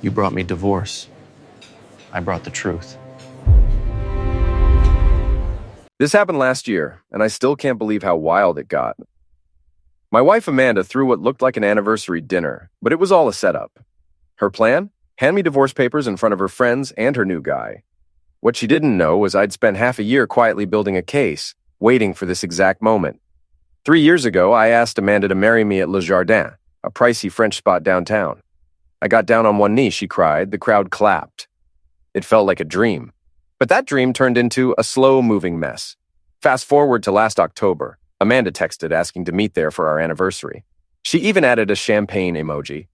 You brought me divorce. I brought the truth. This happened last year, and I still can't believe how wild it got. My wife Amanda threw what looked like an anniversary dinner, but it was all a setup. Her plan? Hand me divorce papers in front of her friends and her new guy. What she didn't know was I'd spent half a year quietly building a case, waiting for this exact moment. 3 years ago, I asked Amanda to marry me at Le Jardin, a pricey French spot downtown. I got down on one knee, she cried. The crowd clapped. It felt like a dream. But that dream turned into a slow-moving mess. Fast forward to last October. Amanda texted asking to meet there for our anniversary. She even added a champagne emoji.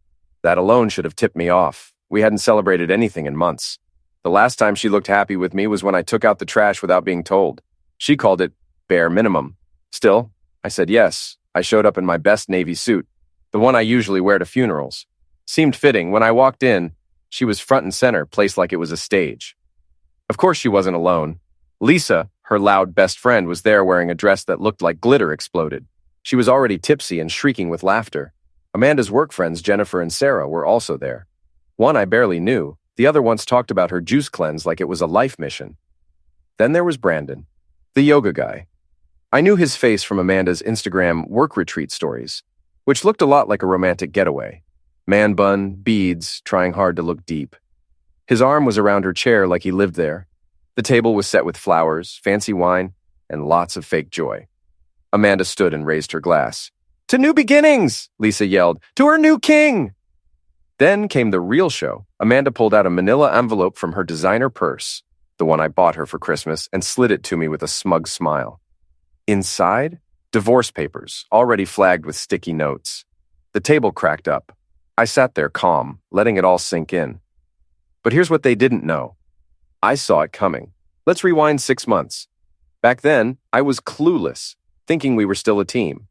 That alone should have tipped me off. We hadn't celebrated anything in months. The last time she looked happy with me was when I took out the trash without being told. She called it bare minimum. Still, I said yes. I showed up in my best navy suit, the one I usually wear to funerals. Seemed fitting. When I walked in, she was front and center, placed like it was a stage. Of course she wasn't alone. Lisa, her loud best friend, was there wearing a dress that looked like glitter exploded. She was already tipsy and shrieking with laughter. Amanda's work friends, Jennifer and Sarah, were also there. One I barely knew. The other once talked about her juice cleanse like it was a life mission. Then there was Brandon, the yoga guy. I knew his face from Amanda's Instagram work retreat stories, which looked a lot like a romantic getaway. Man bun, beads, trying hard to look deep. His arm was around her chair like he lived there. The table was set with flowers, fancy wine, and lots of fake joy. Amanda stood and raised her glass. "To new beginnings!" Lisa yelled. "To her new king!" Then came the real show. Amanda pulled out a manila envelope from her designer purse, the one I bought her for Christmas, and slid it to me with a smug smile. Inside, divorce papers, already flagged with sticky notes. The table cracked up. I sat there calm, letting it all sink in. But here's what they didn't know. I saw it coming. Let's rewind 6 months. Back then, I was clueless, thinking we were still a team.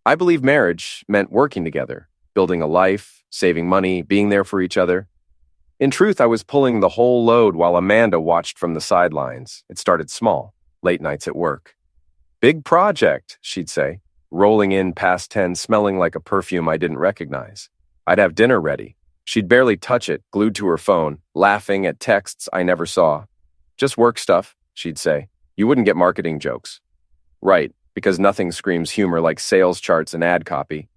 I believed marriage meant working together, building a life, saving money, being there for each other. In truth, I was pulling the whole load while Amanda watched from the sidelines. It started small, late nights at work. "Big project," she'd say, rolling in past 10, smelling like a perfume I didn't recognize. I'd have dinner ready. She'd barely touch it, glued to her phone, laughing at texts I never saw. "Just work stuff," she'd say. "You wouldn't get marketing jokes." Right, because nothing screams humor like sales charts and ad copy.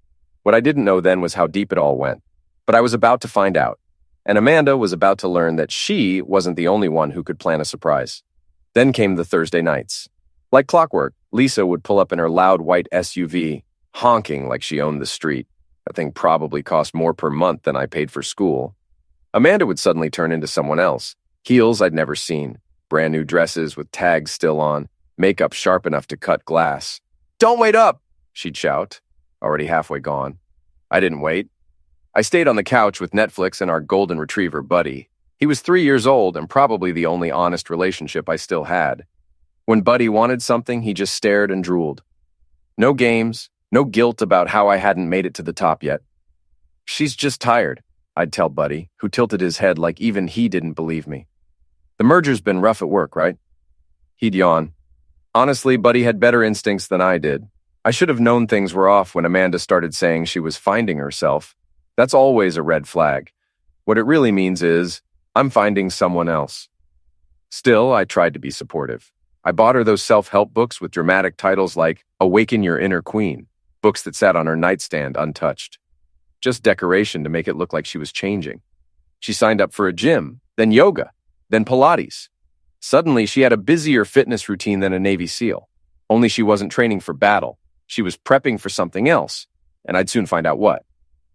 What I didn't know then was how deep it all went. But I was about to find out. And Amanda was about to learn that she wasn't the only one who could plan a surprise. Then came the Thursday nights. Like clockwork, Lisa would pull up in her loud white SUV, honking like she owned the street. That thing probably cost more per month than I paid for school. Amanda would suddenly turn into someone else. Heels I'd never seen, brand new dresses with tags still on, makeup sharp enough to cut glass. "Don't wait up!" she'd shout, already halfway gone. I didn't wait. I stayed on the couch with Netflix and our golden retriever, Buddy. He was 3 years old and probably the only honest relationship I still had. When Buddy wanted something, he just stared and drooled. No games, no guilt about how I hadn't made it to the top yet. "She's just tired," I'd tell Buddy, who tilted his head like even he didn't believe me. "The merger's been rough at work, right?" He'd yawn. Honestly, Buddy had better instincts than I did. I should have known things were off when Amanda started saying she was finding herself. That's always a red flag. What it really means is, I'm finding someone else. Still, I tried to be supportive. I bought her those self-help books with dramatic titles like Awaken Your Inner Queen, books that sat on her nightstand untouched. Just decoration to make it look like she was changing. She signed up for a gym, then yoga, then Pilates. Suddenly, she had a busier fitness routine than a Navy SEAL. Only she wasn't training for battle. She was prepping for something else, and I'd soon find out what.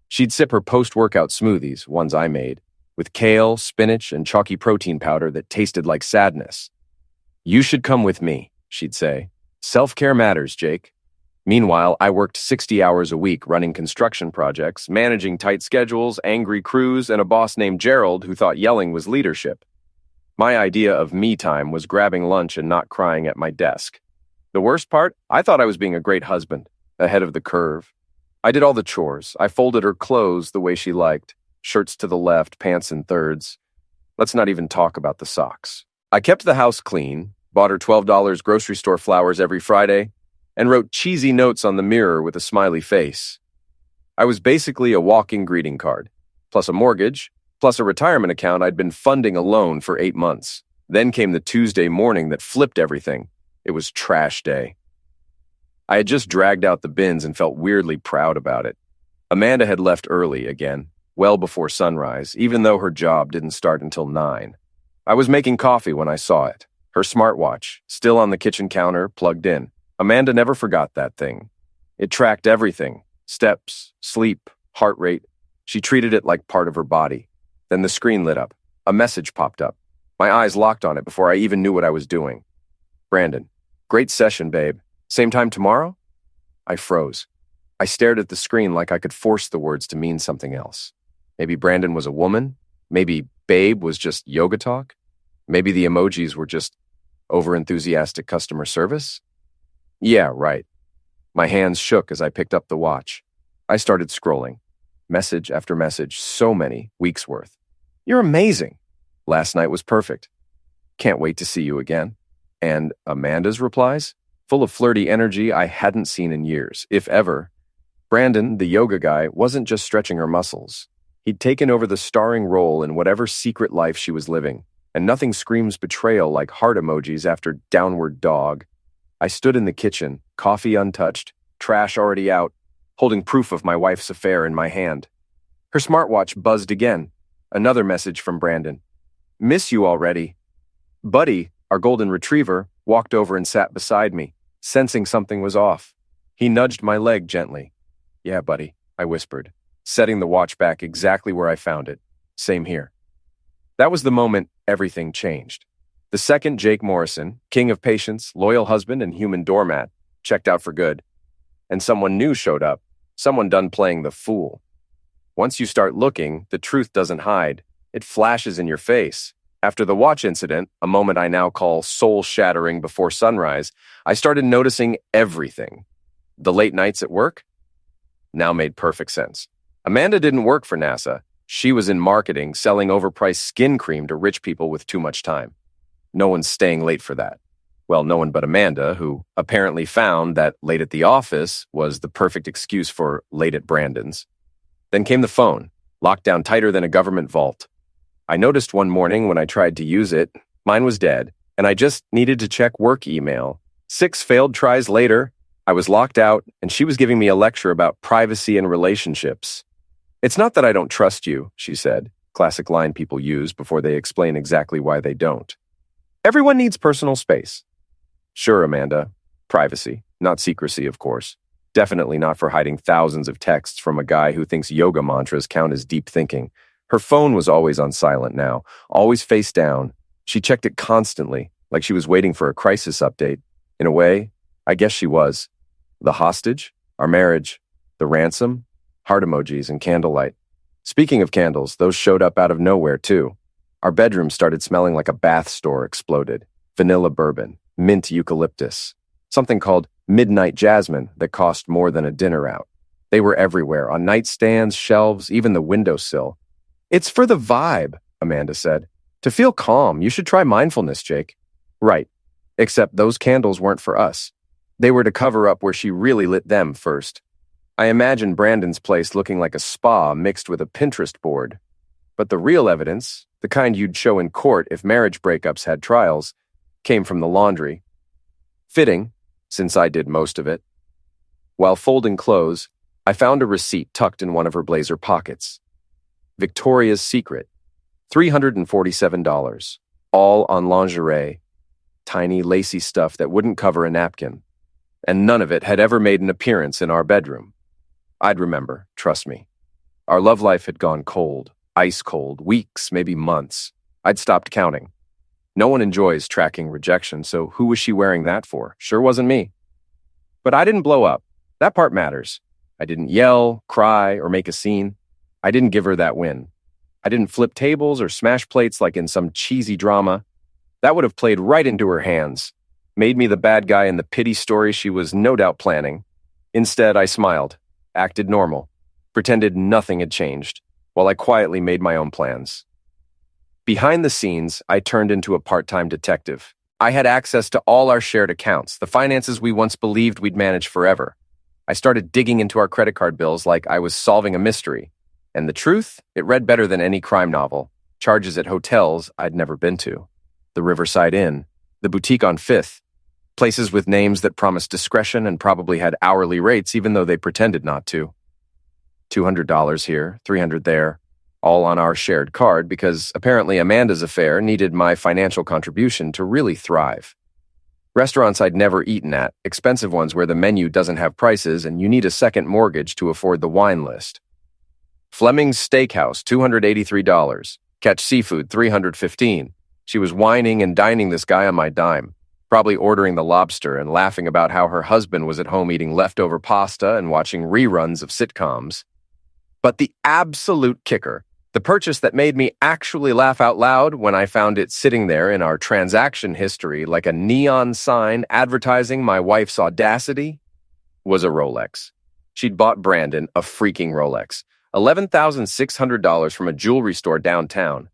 She'd sip her post-workout smoothies, ones I made, with kale, spinach, and chalky protein powder that tasted like sadness. "You should come with me," she'd say. "Self-care matters, Jake." Meanwhile, I worked 60 hours a week running construction projects, managing tight schedules, angry crews, and a boss named Gerald who thought yelling was leadership. My idea of me time was grabbing lunch and not crying at my desk. The worst part, I thought I was being a great husband, ahead of the curve. I did all the chores. I folded her clothes the way she liked, shirts to the left, pants in thirds. Let's not even talk about the socks. I kept the house clean, bought her $12 grocery store flowers every Friday, and wrote cheesy notes on the mirror with a smiley face. I was basically a walking greeting card, plus a mortgage, plus a retirement account I'd been funding alone for 8 months. Then came the Tuesday morning that flipped everything. It was trash day. I had just dragged out the bins and felt weirdly proud about it. Amanda had left early again, well before sunrise, even though her job didn't start until 9. I was making coffee when I saw it. Her smartwatch, still on the kitchen counter, plugged in. Amanda never forgot that thing. It tracked everything: steps, sleep, heart rate. She treated it like part of her body. Then the screen lit up. A message popped up. My eyes locked on it before I even knew what I was doing. Brandon, great session, babe. Same time tomorrow? I froze. I stared at the screen like I could force the words to mean something else. Maybe Brandon was a woman. Maybe babe was just yoga talk. Maybe the emojis were just over-enthusiastic customer service. Yeah, right. My hands shook as I picked up the watch. I started scrolling. Message after message, so many, weeks worth. You're amazing. Last night was perfect. Can't wait to see you again. And Amanda's replies? Full of flirty energy I hadn't seen in years, if ever. Brandon, the yoga guy, wasn't just stretching her muscles. He'd taken over the starring role in whatever secret life she was living, and nothing screams betrayal like heart emojis after downward dog. I stood in the kitchen, coffee untouched, trash already out, holding proof of my wife's affair in my hand. Her smartwatch buzzed again. Another message from Brandon. Miss you already. Buddy, our golden retriever, walked over and sat beside me, sensing something was off. He nudged my leg gently. Yeah, buddy, I whispered, setting the watch back exactly where I found it. Same here. That was the moment everything changed. The second Jake Morrison, king of patience, loyal husband, and human doormat, checked out for good. And someone new showed up, someone done playing the fool. Once you start looking, the truth doesn't hide. It flashes in your face. After the watch incident, a moment I now call soul-shattering before sunrise, I started noticing everything. The late nights at work? Now made perfect sense. Amanda didn't work for NASA. She was in marketing, selling overpriced skin cream to rich people with too much time. No one's staying late for that. Well, no one but Amanda, who apparently found that late at the office was the perfect excuse for late at Brandon's. Then came the phone, locked down tighter than a government vault. I noticed one morning when I tried to use it, mine was dead, and I just needed to check work email. 6 failed tries later, I was locked out, and she was giving me a lecture about privacy and relationships. It's not that I don't trust you, she said, classic line people use before they explain exactly why they don't. Everyone needs personal space. Sure, Amanda. Privacy, not secrecy, of course. Definitely not for hiding thousands of texts from a guy who thinks yoga mantras count as deep thinking. Her phone was always on silent now, always face down. She checked it constantly, like she was waiting for a crisis update. In a way, I guess she was. The hostage, our marriage, the ransom, heart emojis, and candlelight. Speaking of candles, those showed up out of nowhere, too. Our bedroom started smelling like a bath store exploded. Vanilla bourbon, mint eucalyptus, something called midnight jasmine that cost more than a dinner out. They were everywhere, on nightstands, shelves, even the windowsill. It's for the vibe, Amanda said. To feel calm, you should try mindfulness, Jake. Right. Except those candles weren't for us. They were to cover up where she really lit them first. I imagined Brandon's place looking like a spa mixed with a Pinterest board. But the real evidence, the kind you'd show in court if marriage breakups had trials, came from the laundry. Fitting, since I did most of it. While folding clothes, I found a receipt tucked in one of her blazer pockets. Victoria's Secret, $347, all on lingerie, tiny lacy stuff that wouldn't cover a napkin, and none of it had ever made an appearance in our bedroom. I'd remember, trust me. Our love life had gone cold, ice cold, weeks, maybe months. I'd stopped counting. No one enjoys tracking rejection, so who was she wearing that for? Sure wasn't me. But I didn't blow up. That part matters. I didn't yell, cry, or make a scene. I didn't give her that win. I didn't flip tables or smash plates like in some cheesy drama. That would have played right into her hands, made me the bad guy in the pity story she was no doubt planning. Instead, I smiled, acted normal, pretended nothing had changed, while I quietly made my own plans. Behind the scenes, I turned into a part-time detective. I had access to all our shared accounts, the finances we once believed we'd manage forever. I started digging into our credit card bills like I was solving a mystery. And the truth, it read better than any crime novel. Charges at hotels I'd never been to. The Riverside Inn, the boutique on 5th, places with names that promised discretion and probably had hourly rates even though they pretended not to. $200 here, $300 there, all on our shared card because apparently Amanda's affair needed my financial contribution to really thrive. Restaurants I'd never eaten at, expensive ones where the menu doesn't have prices and you need a second mortgage to afford the wine list. Fleming's Steakhouse, $283. Catch Seafood, $315. She was whining and dining this guy on my dime, probably ordering the lobster and laughing about how her husband was at home eating leftover pasta and watching reruns of sitcoms. But the absolute kicker, the purchase that made me actually laugh out loud when I found it sitting there in our transaction history like a neon sign advertising my wife's audacity, was a Rolex. She'd bought Brandon a freaking Rolex, $11,600 from a jewelry store downtown.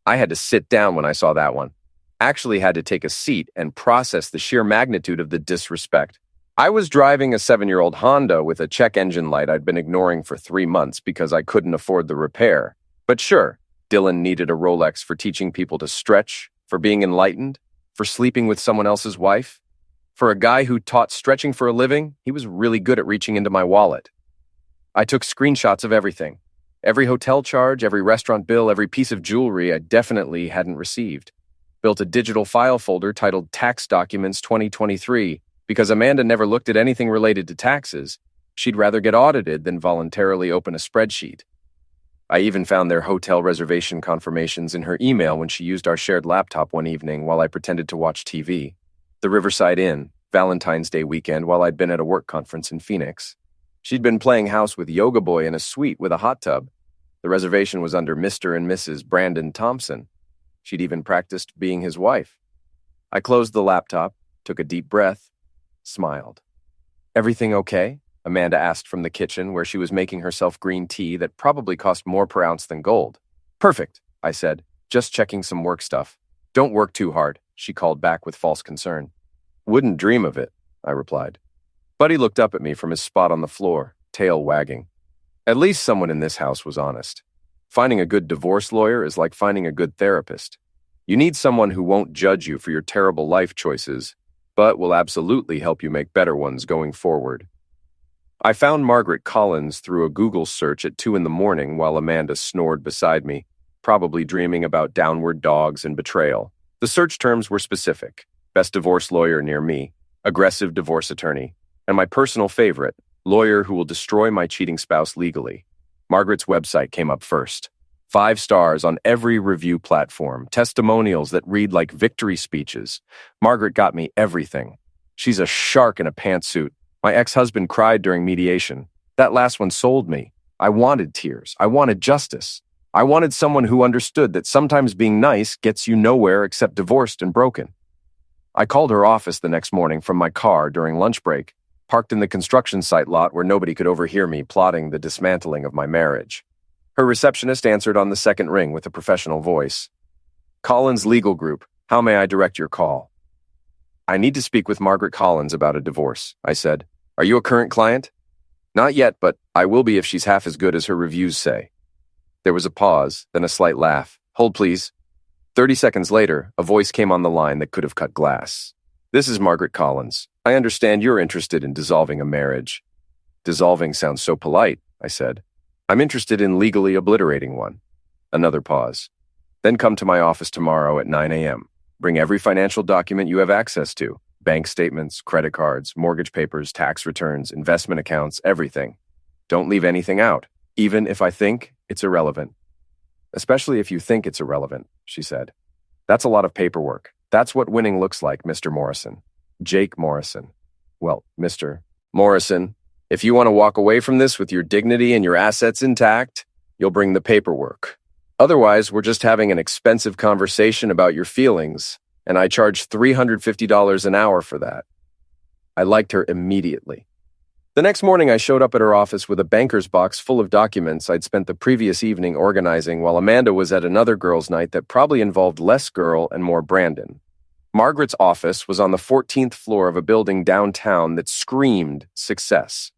I had to sit down when I saw that one. Actually had to take a seat and process the sheer magnitude of the disrespect. I was driving a 7-year-old Honda with a check engine light I'd been ignoring for 3 months because I couldn't afford the repair. But sure, Dylan needed a Rolex for teaching people to stretch, for being enlightened, for sleeping with someone else's wife. For a guy who taught stretching for a living, he was really good at reaching into my wallet. I took screenshots of everything. Every hotel charge, every restaurant bill, every piece of jewelry I definitely hadn't received. Built a digital file folder titled Tax Documents 2023 because Amanda never looked at anything related to taxes. She'd rather get audited than voluntarily open a spreadsheet. I even found their hotel reservation confirmations in her email when she used our shared laptop one evening while I pretended to watch TV. The Riverside Inn, Valentine's Day weekend while I'd been at a work conference in Phoenix. She'd been playing house with Yoga Boy in a suite with a hot tub. The reservation was under Mr. and Mrs. Brandon Thompson. She'd even practiced being his wife. I closed the laptop, took a deep breath, smiled. "Everything okay?" Amanda asked from the kitchen where she was making herself green tea that probably cost more per ounce than gold. "Perfect," I said, "just checking some work stuff." "Don't work too hard," she called back with false concern. "Wouldn't dream of it," I replied. Buddy looked up at me from his spot on the floor, tail wagging. At least someone in this house was honest. Finding a good divorce lawyer is like finding a good therapist. You need someone who won't judge you for your terrible life choices, but will absolutely help you make better ones going forward. I found Margaret Collins through a Google search at 2 a.m. while Amanda snored beside me, probably dreaming about downward dogs and betrayal. The search terms were specific: best divorce lawyer near me, aggressive divorce attorney, and my personal favorite, lawyer who will destroy my cheating spouse legally. Margaret's website came up first. 5 stars on every review platform, testimonials that read like victory speeches. Margaret got me everything. She's a shark in a pantsuit. My ex-husband cried during mediation. That last one sold me. I wanted tears. I wanted justice. I wanted someone who understood that sometimes being nice gets you nowhere except divorced and broken. I called her office the next morning from my car during lunch break, parked in the construction site lot where nobody could overhear me plotting the dismantling of my marriage. Her receptionist answered on the second ring with a professional voice. "Collins Legal Group, how may I direct your call?" "I need to speak with Margaret Collins about a divorce," I said. "Are you a current client?" "Not yet, but I will be if she's half as good as her reviews say." There was a pause, then a slight laugh. "Hold, please." 30 seconds later, a voice came on the line that could have cut glass. "This is Margaret Collins. I understand you're interested in dissolving a marriage." "Dissolving sounds so polite," I said. "I'm interested in legally obliterating one." Another pause. "Then come to my office tomorrow at 9 a.m. Bring every financial document you have access to. Bank statements, credit cards, mortgage papers, tax returns, investment accounts, everything. Don't leave anything out, even if I think it's irrelevant." "Especially if you think it's irrelevant," she said. "That's a lot of paperwork. That's what winning looks like, Mr. Morrison." Jake Morrison. "Well, Mr. Morrison, if you want to walk away from this with your dignity and your assets intact, you'll bring the paperwork. Otherwise, we're just having an expensive conversation about your feelings, and I charge $350 an hour for that." I liked her immediately. The next morning, I showed up at her office with a banker's box full of documents I'd spent the previous evening organizing while Amanda was at another girls' night that probably involved less girl and more Brandon. Margaret's office was on the 14th floor of a building downtown that screamed success.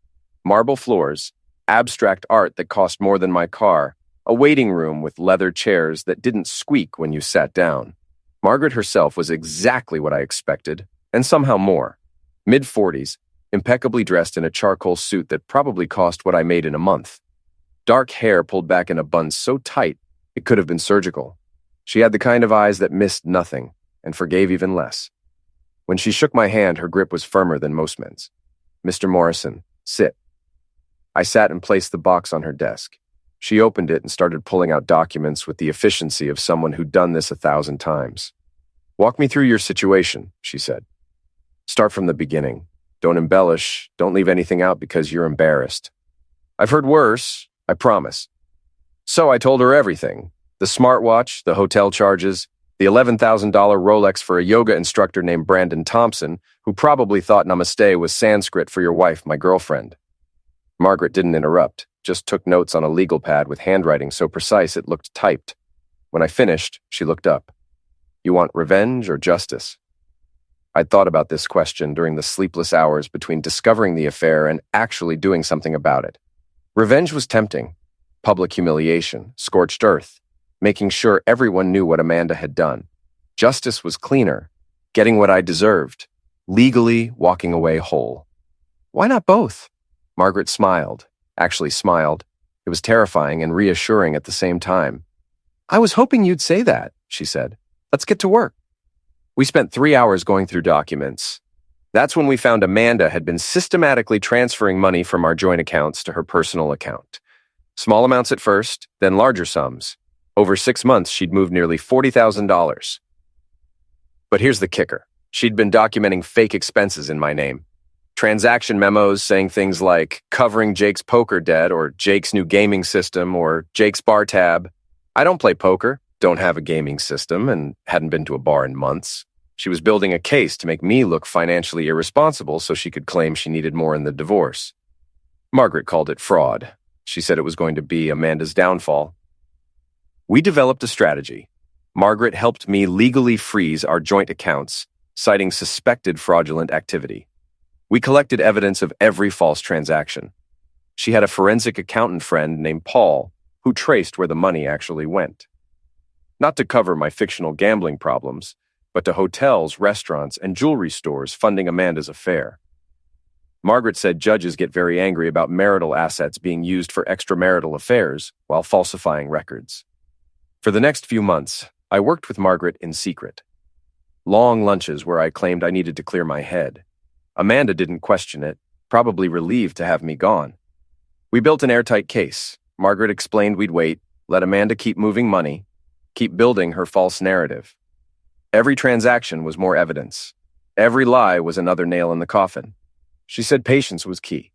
Marble floors, abstract art that cost more than my car, a waiting room with leather chairs that didn't squeak when you sat down. Margaret herself was exactly what I expected, and somehow more. Mid-40s, impeccably dressed in a charcoal suit that probably cost what I made in a month. Dark hair pulled back in a bun so tight it could have been surgical. She had the kind of eyes that missed nothing and forgave even less. When she shook my hand, her grip was firmer than most men's. "Mr. Morrison, sit." I sat and placed the box on her desk. She opened it and started pulling out documents with the efficiency of someone who'd done this 1,000 times. "Walk me through your situation," she said. "Start from the beginning. Don't embellish. Don't leave anything out because you're embarrassed." "I've heard worse, I promise." So I told her everything. The smartwatch, the hotel charges, the $11,000 Rolex for a yoga instructor named Brandon Thompson, who probably thought namaste was Sanskrit for your wife, my girlfriend. Margaret didn't interrupt, just took notes on a legal pad with handwriting so precise it looked typed. When I finished, she looked up. "You want revenge or justice?" I'd thought about this question during the sleepless hours between discovering the affair and actually doing something about it. Revenge was tempting. Public humiliation, scorched earth, making sure everyone knew what Amanda had done. Justice was cleaner, getting what I deserved, legally walking away whole. "Why not both?" Margaret smiled, actually smiled. It was terrifying and reassuring at the same time. "I was hoping you'd say that," she said. "Let's get to work." We spent 3 hours going through documents. That's when we found Amanda had been systematically transferring money from our joint accounts to her personal account. Small amounts at first, then larger sums. Over 6 months, she'd moved nearly $40,000. But here's the kicker. She'd been documenting fake expenses in my name. Transaction memos saying things like covering Jake's poker debt or Jake's new gaming system or Jake's bar tab. I don't play poker, don't have a gaming system, and hadn't been to a bar in months. She was building a case to make me look financially irresponsible so she could claim she needed more in the divorce. Margaret called it fraud. She said it was going to be Amanda's downfall. We developed a strategy. Margaret helped me legally freeze our joint accounts, citing suspected fraudulent activity. We collected evidence of every false transaction. She had a forensic accountant friend named Paul who traced where the money actually went. Not to cover my fictional gambling problems, but to hotels, restaurants, and jewelry stores funding Amanda's affair. Margaret said judges get very angry about marital assets being used for extramarital affairs while falsifying records. For the next few months, I worked with Margaret in secret. Long lunches where I claimed I needed to clear my head. Amanda didn't question it, probably relieved to have me gone. We built an airtight case. Margaret explained we'd wait, let Amanda keep moving money, keep building her false narrative. Every transaction was more evidence. Every lie was another nail in the coffin. She said patience was key.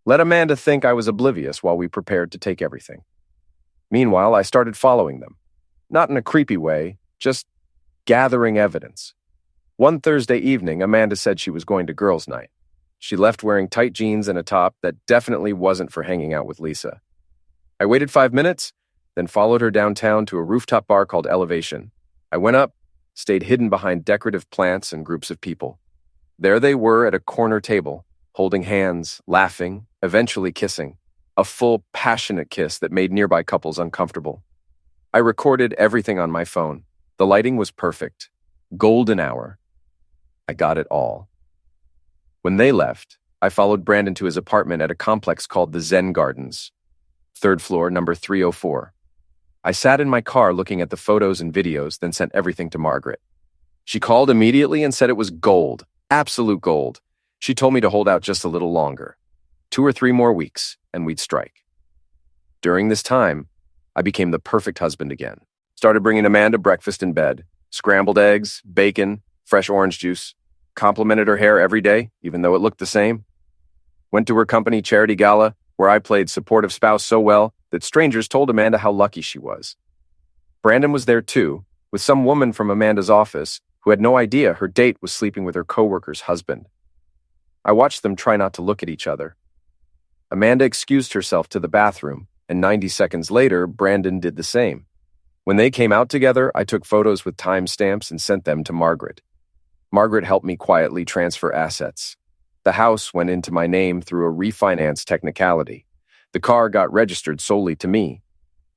Let Amanda think I was oblivious while we prepared to take everything. Meanwhile, I started following them. Not in a creepy way, just gathering evidence. One Thursday evening, Amanda said she was going to girls' night. She left wearing tight jeans and a top that definitely wasn't for hanging out with Lisa. I waited 5 minutes, then followed her downtown to a rooftop bar called Elevation. I went up, stayed hidden behind decorative plants and groups of people. There they were at a corner table, holding hands, laughing, eventually kissing. A full, passionate kiss that made nearby couples uncomfortable. I recorded everything on my phone. The lighting was perfect. Golden hour. I got it all. When they left, I followed Brandon to his apartment at a complex called the Zen Gardens, 3rd floor, number 304. I sat in my car looking at the photos and videos, then sent everything to Margaret. She called immediately and said it was gold, absolute gold. She told me to hold out just a little longer. 2 or 3 more weeks, and we'd strike. During this time, I became the perfect husband again. Started bringing Amanda breakfast in bed, scrambled eggs, bacon, fresh orange juice. Complimented her hair every day, even though it looked the same. Went to her company charity gala, where I played supportive spouse so well that strangers told Amanda how lucky she was. Brandon was there too, with some woman from Amanda's office who had no idea her date was sleeping with her coworker's husband. I watched them try not to look at each other. Amanda excused herself to the bathroom, and 90 seconds later, Brandon did the same. When they came out together, I took photos with timestamps and sent them to Margaret. Margaret helped me quietly transfer assets. The house went into my name through a refinance technicality. The car got registered solely to me.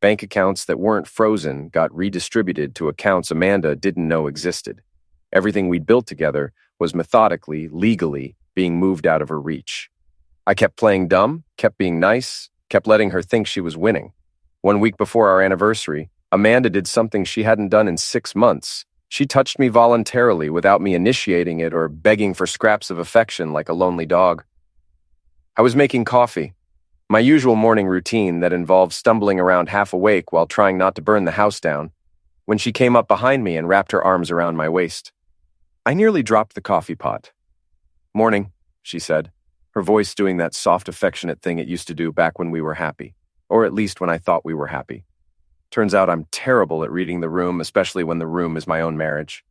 Bank accounts that weren't frozen got redistributed to accounts Amanda didn't know existed. Everything we'd built together was methodically, legally, being moved out of her reach. I kept playing dumb, kept being nice, kept letting her think she was winning. 1 week before our anniversary, Amanda did something she hadn't done in 6 months. She touched me voluntarily without me initiating it or begging for scraps of affection like a lonely dog. I was making coffee, my usual morning routine that involved stumbling around half awake while trying not to burn the house down, when she came up behind me and wrapped her arms around my waist. I nearly dropped the coffee pot. "Morning," she said, her voice doing that soft, affectionate thing it used to do back when we were happy, or at least when I thought we were happy. Turns out I'm terrible at reading the room, especially when the room is my own marriage.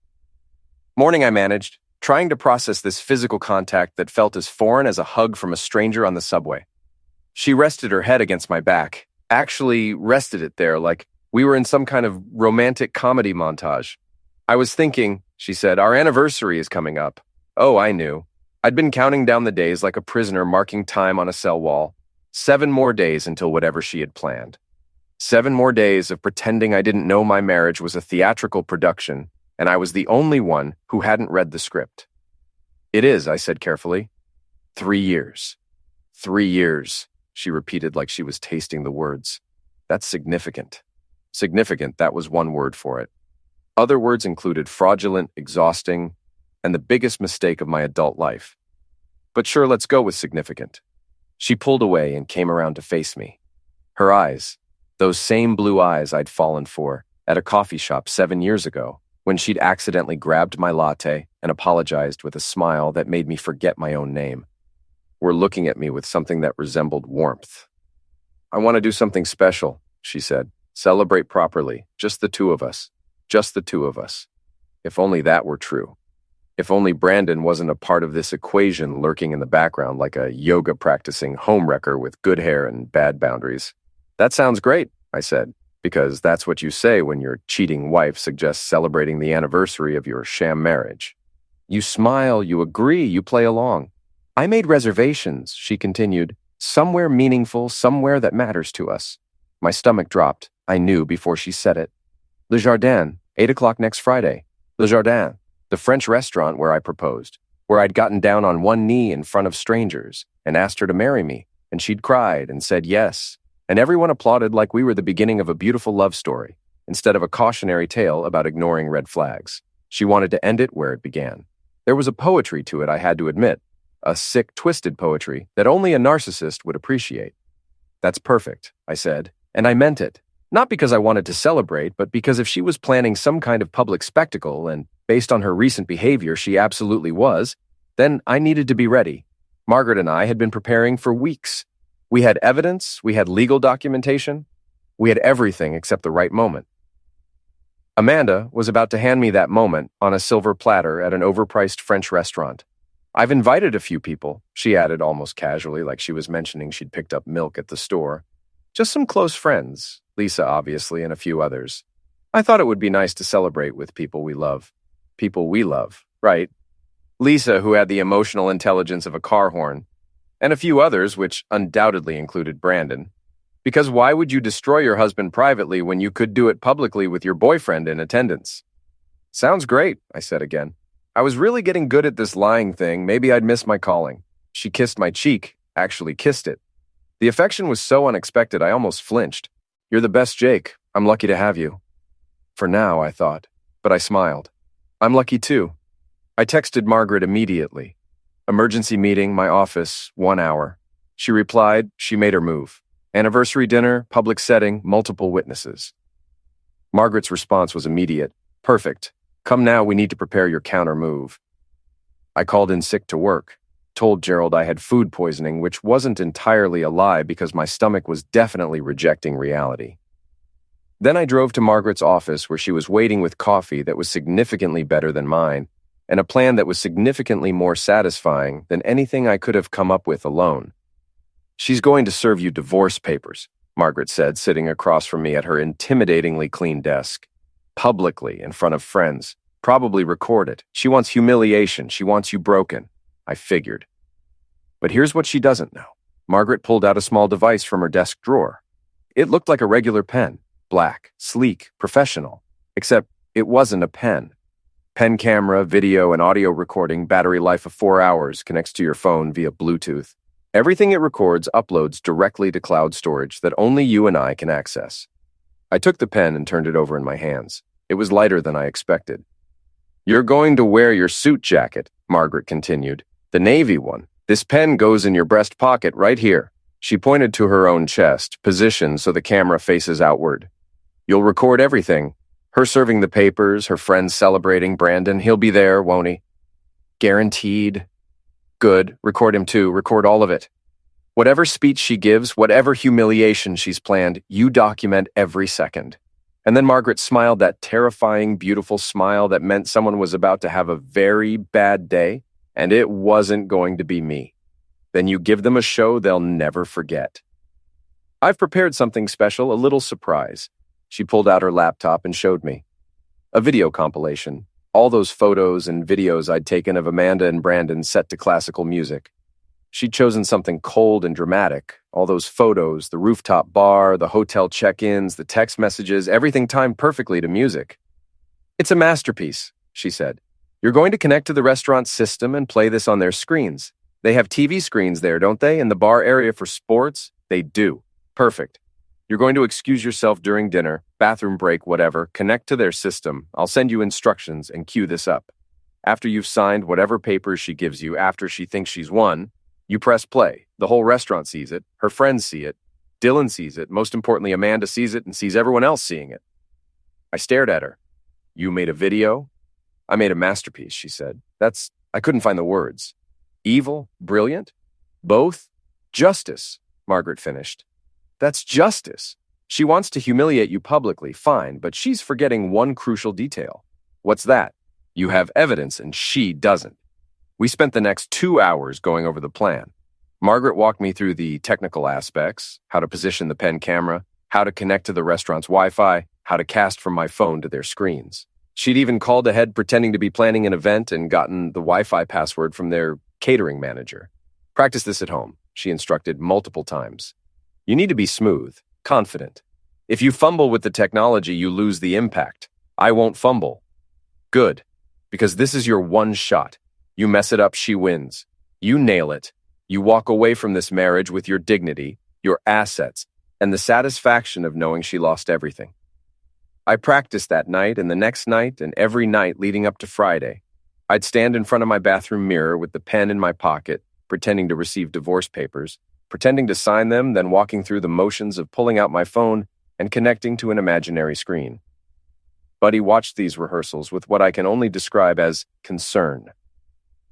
"Morning," I managed, trying to process this physical contact that felt as foreign as a hug from a stranger on the subway. She rested her head against my back, actually rested it there like we were in some kind of romantic comedy montage. "I was thinking," she said, "our anniversary is coming up." Oh, I knew. I'd been counting down the days like a prisoner marking time on a cell wall. 7 more days until whatever she had planned. 7 more days of pretending I didn't know my marriage was a theatrical production, and I was the only one who hadn't read the script. "It is," I said carefully. 3 years. 3 years, she repeated like she was tasting the words. That's significant. Significant, that was one word for it. Other words included fraudulent, exhausting, and the biggest mistake of my adult life. But sure, let's go with significant. She pulled away and came around to face me. Her eyes, those same blue eyes I'd fallen for at a coffee shop 7 years ago, when she'd accidentally grabbed my latte and apologized with a smile that made me forget my own name, were looking at me with something that resembled warmth. "I want to do something special," she said. "Celebrate properly, just the two of us. Just the two of us." If only that were true. If only Brandon wasn't a part of this equation lurking in the background like a yoga-practicing homewrecker with good hair and bad boundaries. "That sounds great," I said, because that's what you say when your cheating wife suggests celebrating the anniversary of your sham marriage. You smile, you agree, you play along. "I made reservations," she continued, "somewhere meaningful, somewhere that matters to us." My stomach dropped. I knew before she said it. "Le Jardin, 8 o'clock next Friday. Le Jardin, the French restaurant where I proposed, where I'd gotten down on one knee in front of strangers and asked her to marry me, and she'd cried and said yes, and everyone applauded like we were the beginning of a beautiful love story, instead of a cautionary tale about ignoring red flags. She wanted to end it where it began. There was a poetry to it, I had to admit, a sick, twisted poetry that only a narcissist would appreciate. "That's perfect," I said, and I meant it. Not because I wanted to celebrate, but because if she was planning some kind of public spectacle, and based on her recent behavior she absolutely was, then I needed to be ready. Margaret and I had been preparing for weeks. We had evidence, we had legal documentation, we had everything except the right moment. Amanda was about to hand me that moment on a silver platter at an overpriced French restaurant. "I've invited a few people," she added almost casually, like she was mentioning she'd picked up milk at the store. "Just some close friends, Lisa obviously, and a few others. I thought it would be nice to celebrate with people we love. People we love, right? Lisa, who had the emotional intelligence of a car horn, and a few others, which undoubtedly included Brandon. Because why would you destroy your husband privately when you could do it publicly with your boyfriend in attendance?" "Sounds great," I said again. I was really getting good at this lying thing. Maybe I'd missed my calling. She kissed my cheek, actually kissed it. The affection was so unexpected I almost flinched. "You're the best, Jake. I'm lucky to have you." For now, I thought, but I smiled. "I'm lucky too." I texted Margaret immediately. "Emergency meeting, my office, 1 hour." She replied, she made her move. "Anniversary dinner, public setting, multiple witnesses." Margaret's response was immediate. "Perfect. Come now, we need to prepare your counter move." I called in sick to work. Told Gerald I had food poisoning, which wasn't entirely a lie because my stomach was definitely rejecting reality. Then I drove to Margaret's office where she was waiting with coffee that was significantly better than mine, and a plan that was significantly more satisfying than anything I could have come up with alone. "She's going to serve you divorce papers," Margaret said, sitting across from me at her intimidatingly clean desk. "Publicly, in front of friends. Probably recorded. She wants humiliation. She wants you broken." I figured. But here's what she doesn't know. Margaret pulled out a small device from her desk drawer. It looked like a regular pen, black, sleek, professional, except it wasn't a pen. Pen camera, video, and audio recording, battery life of 4 hours, connects to your phone via Bluetooth. Everything it records uploads directly to cloud storage that only you and I can access. I took the pen and turned it over in my hands. It was lighter than I expected. "You're going to wear your suit jacket," Margaret continued. "The navy one. This pen goes in your breast pocket right here." She pointed to her own chest, positioned so the camera faces outward. "You'll record everything. Her serving the papers, her friends celebrating Brandon. He'll be there, won't he?" "Guaranteed." "Good. Record him too. Record all of it. Whatever speech she gives, whatever humiliation she's planned, you document every second." And then Margaret smiled that terrifying, beautiful smile that meant someone was about to have a very bad day, and it wasn't going to be me. Then you give them a show they'll never forget. "I've prepared something special, a little surprise." She pulled out her laptop and showed me. A video compilation. All those photos and videos I'd taken of Amanda and Brandon set to classical music. She'd chosen something cold and dramatic. All those photos, the rooftop bar, the hotel check-ins, the text messages, everything timed perfectly to music. "It's a masterpiece," she said. "You're going to connect to the restaurant system and play this on their screens. They have TV screens there, don't they? In the bar area for sports? They do. Perfect. You're going to excuse yourself during dinner, bathroom break, whatever, connect to their system. I'll send you instructions and cue this up. After you've signed whatever papers she gives you after she thinks she's won, you press play. The whole restaurant sees it. Her friends see it. Dylan sees it. Most importantly, Amanda sees it and sees everyone else seeing it." I stared at her. "You made a video?" "I made a masterpiece," she said. I couldn't find the words. "Evil? Brilliant? Both? Justice," Margaret finished. "That's justice. She wants to humiliate you publicly, fine, but she's forgetting one crucial detail." "What's that?" "You have evidence and she doesn't." We spent the next 2 hours going over the plan. Margaret walked me through the technical aspects, how to position the pen camera, how to connect to the restaurant's Wi-Fi, how to cast from my phone to their screens. She'd even called ahead pretending to be planning an event and gotten the Wi-Fi password from their catering manager. "Practice this at home," she instructed multiple times. "You need to be smooth, confident. If you fumble with the technology, you lose the impact. I won't fumble." "Good, because this is your one shot. You mess it up, she wins. You nail it. You walk away from this marriage with your dignity, your assets, and the satisfaction of knowing she lost everything." I practiced that night and the next night and every night leading up to Friday. I'd stand in front of my bathroom mirror with the pen in my pocket, pretending to receive divorce papers, pretending to sign them, then walking through the motions of pulling out my phone and connecting to an imaginary screen. Buddy watched these rehearsals with what I can only describe as concern.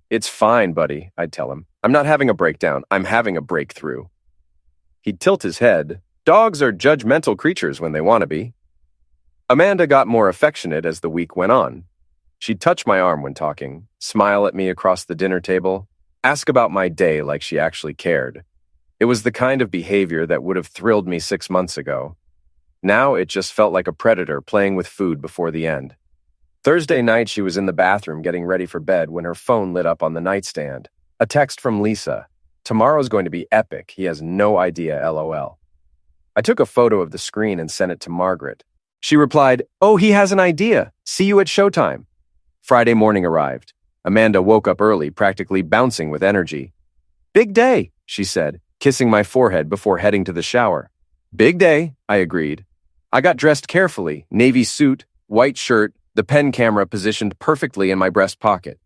"It's fine, Buddy," I'd tell him. "I'm not having a breakdown. I'm having a breakthrough." He'd tilt his head. Dogs are judgmental creatures when they want to be. Amanda got more affectionate as the week went on. She'd touch my arm when talking, smile at me across the dinner table, ask about my day like she actually cared. It was the kind of behavior that would have thrilled me 6 months ago. Now it just felt like a predator playing with food before the end. Thursday night, she was in the bathroom getting ready for bed when her phone lit up on the nightstand. A text from Lisa. "Tomorrow's going to be epic. He has no idea, LOL." I took a photo of the screen and sent it to Margaret. She replied, "Oh, he has an idea. See you at showtime." Friday morning arrived. Amanda woke up early, practically bouncing with energy. "Big day," she said, kissing my forehead before heading to the shower. "Big day," I agreed. I got dressed carefully, navy suit, white shirt, the pen camera positioned perfectly in my breast pocket.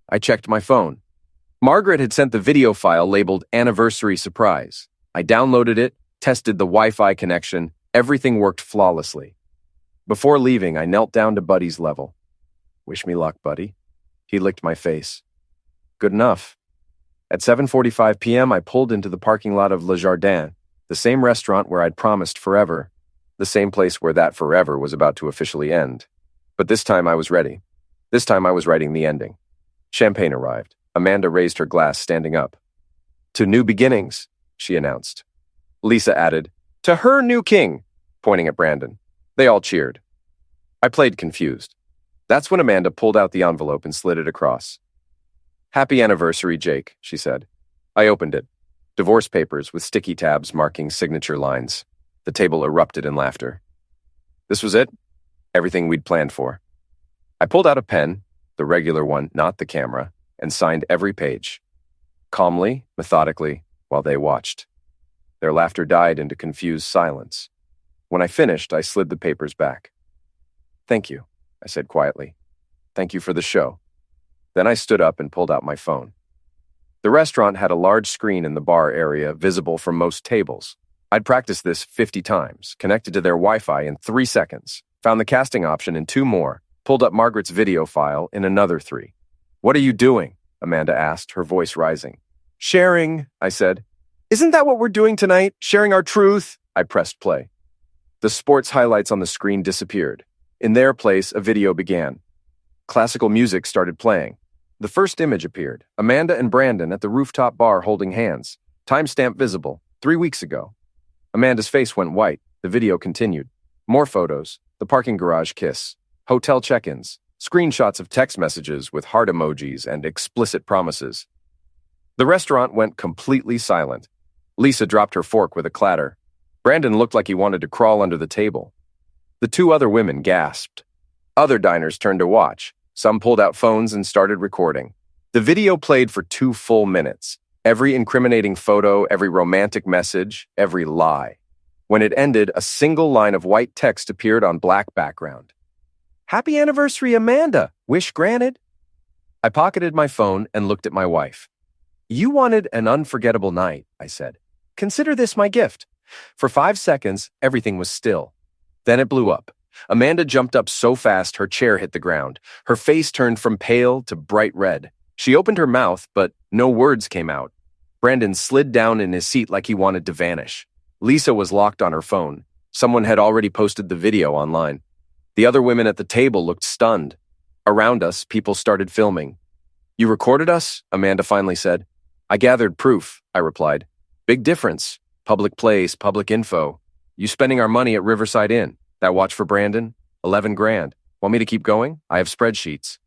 I checked my phone. Margaret had sent the video file labeled Anniversary Surprise. I downloaded it, tested the Wi-Fi connection. Everything worked flawlessly. Before leaving, I knelt down to Buddy's level. "Wish me luck, Buddy." He licked my face. "Good enough." At 7:45 p.m., I pulled into the parking lot of Le Jardin, the same restaurant where I'd promised forever, the same place where that forever was about to officially end. But this time I was ready. This time I was writing the ending. Champagne arrived. Amanda raised her glass, standing up. "To new beginnings," she announced. Lisa added, "To her new king," pointing at Brandon. They all cheered. I played confused. That's when Amanda pulled out the envelope and slid it across. "Happy anniversary, Jake," she said. I opened it. divorce papers with sticky tabs marking signature lines. The table erupted in laughter. This was it? Everything we'd planned for. I pulled out a pen, the regular one, not the camera, and signed every page. Calmly, methodically, while they watched. Their laughter died into confused silence. When I finished, I slid the papers back. "Thank you," I said quietly. "Thank you for the show." Then I stood up and pulled out my phone. The restaurant had a large screen in the bar area visible from most tables. I'd practiced this 50 times, connected to their Wi-Fi in 3 seconds, found the casting option in 2 more, pulled up Margaret's video file in another 3. "What are you doing?" Amanda asked, her voice rising. "Sharing," I said. "Isn't that what we're doing tonight? Sharing our truth?" I pressed play. The sports highlights on the screen disappeared. In their place, a video began. Classical music started playing. The first image appeared, Amanda and Brandon at the rooftop bar holding hands. Timestamp visible, 3 weeks ago. Amanda's face went white. The video continued. More photos, the parking garage kiss, hotel check-ins, screenshots of text messages with heart emojis and explicit promises. The restaurant went completely silent. Lisa dropped her fork with a clatter. Brandon looked like he wanted to crawl under the table. The 2 other women gasped. Other diners turned to watch. Some pulled out phones and started recording. The video played for 2 full minutes. Every incriminating photo, every romantic message, every lie. When it ended, a single line of white text appeared on black background. "Happy anniversary, Amanda! Wish granted." I pocketed my phone and looked at my wife. "You wanted an unforgettable night," I said. "Consider this my gift." For 5 seconds, everything was still. Then it blew up. Amanda jumped up so fast her chair hit the ground. Her face turned from pale to bright red. She opened her mouth, but no words came out. Brandon slid down in his seat like he wanted to vanish. Lisa was locked on her phone. Someone had already posted the video online. The other women at the table looked stunned. Around us, people started filming. "You recorded us?" Amanda finally said. "I gathered proof," I replied. "Big difference. Public place, public info. You spending our money at Riverside Inn. That watch for Brandon? 11 grand. Want me to keep going? I have spreadsheets."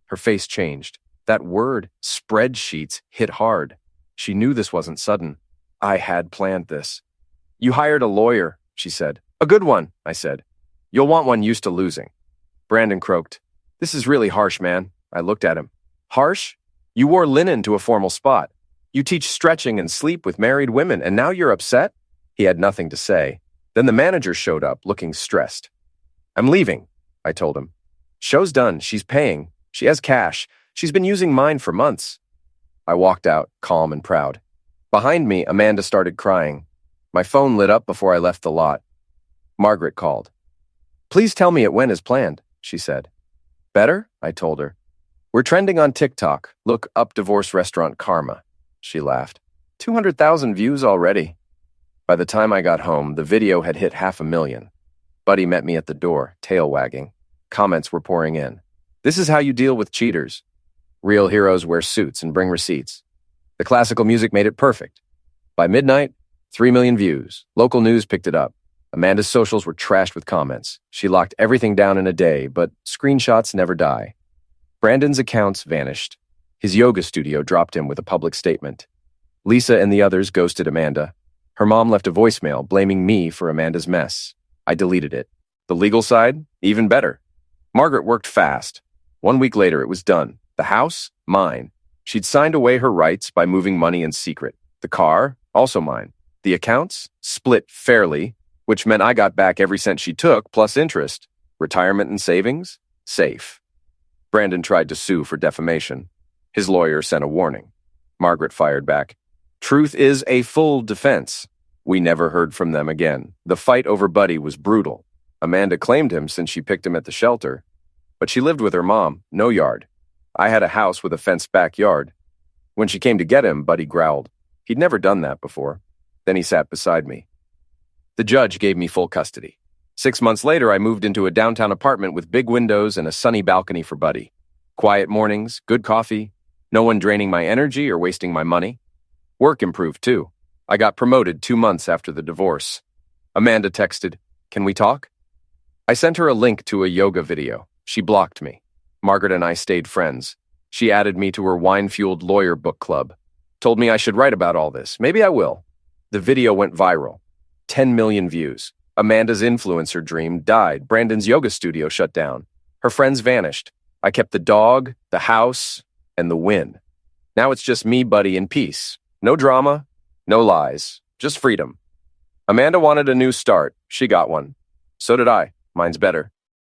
Her face changed. That word, spreadsheets, hit hard. She knew this wasn't sudden. I had planned this. "You hired a lawyer," she said. "A good one," I said. "You'll want one used to losing." Brandon croaked. "This is really harsh, man." I looked at him. "Harsh? You wore linen to a formal spot. You teach stretching and sleep with married women, and now you're upset?" He had nothing to say. Then the manager showed up, looking stressed. "I'm leaving," I told him. "Show's done. She's paying. She has cash. She's been using mine for months." I walked out, calm and proud. Behind me, Amanda started crying. My phone lit up before I left the lot. Margaret called. "Please tell me it went as planned," she said. "Better?" I told her. "We're trending on TikTok. Look up divorce restaurant karma." She laughed. 200,000 views already. By the time I got home, the video had hit 500,000. Buddy met me at the door, tail wagging. Comments were pouring in. "This is how you deal with cheaters. Real heroes wear suits and bring receipts." The classical music made it perfect. By midnight, 3 million views. Local news picked it up. Amanda's socials were trashed with comments. She locked everything down in a day, but screenshots never die. Brandon's accounts vanished. His yoga studio dropped him with a public statement. Lisa and the others ghosted Amanda. Her mom left a voicemail blaming me for Amanda's mess. I deleted it. The legal side? Even better. Margaret worked fast. 1 week later, it was done. The house? Mine. She'd signed away her rights by moving money in secret. The car? Also mine. The accounts? Split fairly, which meant I got back every cent she took, plus interest. Retirement and savings? Safe. Brandon tried to sue for defamation. His lawyer sent a warning. Margaret fired back. Truth is a full defense. We never heard from them again. The fight over Buddy was brutal. Amanda claimed him since she picked him at the shelter. But she lived with her mom, no yard. I had a house with a fenced backyard. When she came to get him, Buddy growled. He'd never done that before. Then he sat beside me. The judge gave me full custody. 6 months later, I moved into a downtown apartment with big windows and a sunny balcony for Buddy. Quiet mornings, good coffee, no one draining my energy or wasting my money. Work improved, too. I got promoted 2 months after the divorce. Amanda texted, "Can we talk?" I sent her a link to a yoga video. She blocked me. Margaret and I stayed friends. She added me to her wine-fueled lawyer book club. Told me I should write about all this. Maybe I will. The video went viral. 10 million views. Amanda's influencer dream died. Brandon's yoga studio shut down. Her friends vanished. I kept the dog, the house, and the win. Now it's just me, Buddy, in peace. No drama, no lies, just freedom. Amanda wanted a new start. She got one. So did I. Mine's better.